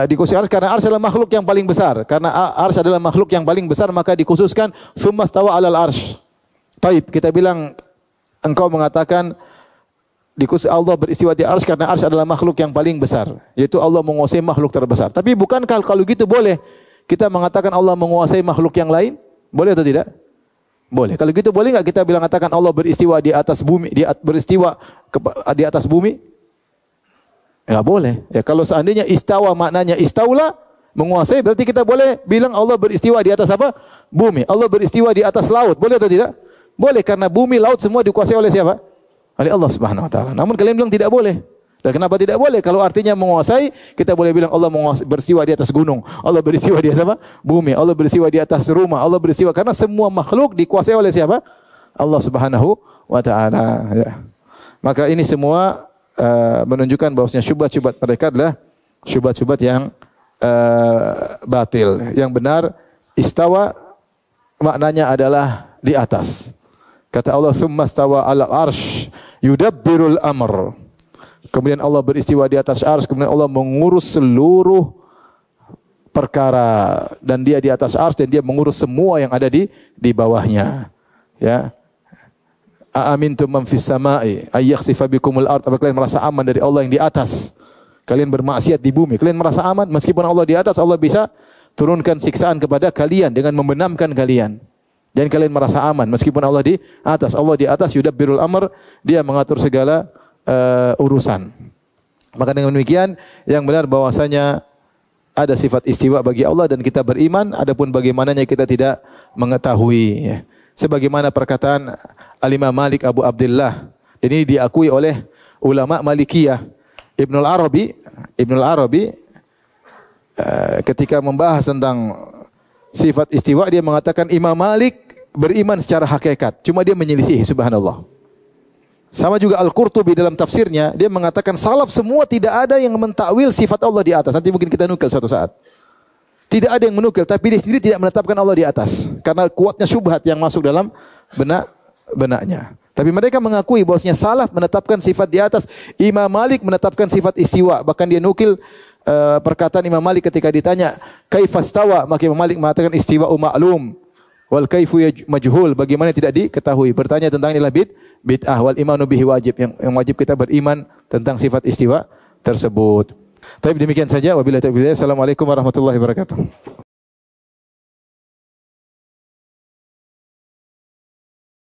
dikhususkan arsy karena arsy adalah makhluk yang paling besar. Karena arsy adalah makhluk yang paling besar, maka dikhususkan tsumma stawa 'alal arsy. Taib, kita bilang engkau mengatakan Allah beristiwa di arsy karena arsy adalah makhluk yang paling besar, yaitu Allah menguasai makhluk terbesar. Tapi bukankah kalau gitu boleh kita mengatakan Allah menguasai makhluk yang lain? Boleh atau tidak? Boleh. Kalau gitu boleh enggak kita bilang katakan Allah beristiwa di atas bumi, beristiwa di atas bumi? Ya boleh. Ya kalau seandainya istawa maknanya istaula, menguasai, berarti kita boleh bilang Allah beristiwa di atas apa? Bumi. Allah beristiwa di atas laut. Boleh atau tidak? Boleh, karena bumi, laut semua dikuasai oleh siapa? Oleh Allah Subhanahu wa taala. Namun kalian bilang tidak boleh. Dan kenapa tidak boleh? Kalau artinya menguasai, kita boleh bilang Allah beristiwa di atas gunung, Allah beristiwa di atas apa? Bumi, Allah beristiwa di atas rumah, Allah beristiwa, karena semua makhluk dikuasai oleh siapa? Allah Subhanahu wa taala, ya. Maka ini semua menunjukkan bahwasanya syubhat-syubhat mereka adalah syubhat-syubhat yang batil. Yang benar istawa maknanya adalah di atas. Kata Allah, "Tsumma stawa 'alal arsy yudabbirul amr." Kemudian Allah beristiwa di atas arsy, kemudian Allah mengurus seluruh perkara dan dia di atas arsy dan dia mengurus semua yang ada di bawahnya. Ya. Aamintum man fis samai ay yakhsifa bikumul ard. Apakah kalian merasa aman dari Allah yang di atas? Kalian bermaksiat di bumi, kalian merasa aman meskipun Allah di atas, Allah bisa turunkan siksaan kepada kalian dengan membenamkan kalian. Dan kalian merasa aman meskipun Allah di atas. Allah di atas yudabbirul amr, dia mengatur segala urusan. Maka dengan demikian yang benar bahwasanya ada sifat istiwa bagi Allah dan kita beriman, adapun bagaimananya kita tidak mengetahui. Ya. Sebagaimana perkataan Al-Imam Malik Abu Abdullah, dan ini diakui oleh ulama Malikiyah. Ibnul Arabi ketika membahas tentang sifat istiwa, dia mengatakan Imam Malik beriman secara hakikat, cuma dia menyelisih, subhanallah. Sama juga Al-Qurtubi dalam tafsirnya, dia mengatakan salaf semua tidak ada yang mentakwil sifat Allah di atas. Nanti mungkin kita nukil suatu saat. Tidak ada yang menukil, tapi dia sendiri tidak menetapkan Allah di atas karena kuatnya syubhat yang masuk dalam benaknya. Tapi mereka mengakui bahwasanya salaf menetapkan sifat di atas. Imam Malik menetapkan sifat istiwa. Bahkan dia nukil perkataan Imam Malik ketika ditanya kaifastawa, maka Imam Malik mengatakan istiwa ma'lum wal kaifu majhul, bagaimana tidak diketahui. Bertanya tentang inilah bid'ah, wal imanu bihi wajib, yang wajib kita beriman tentang sifat istiwa tersebut. Tapi demikian saja, wabillahi taufiq. Assalamualaikum warahmatullahi wabarakatuh.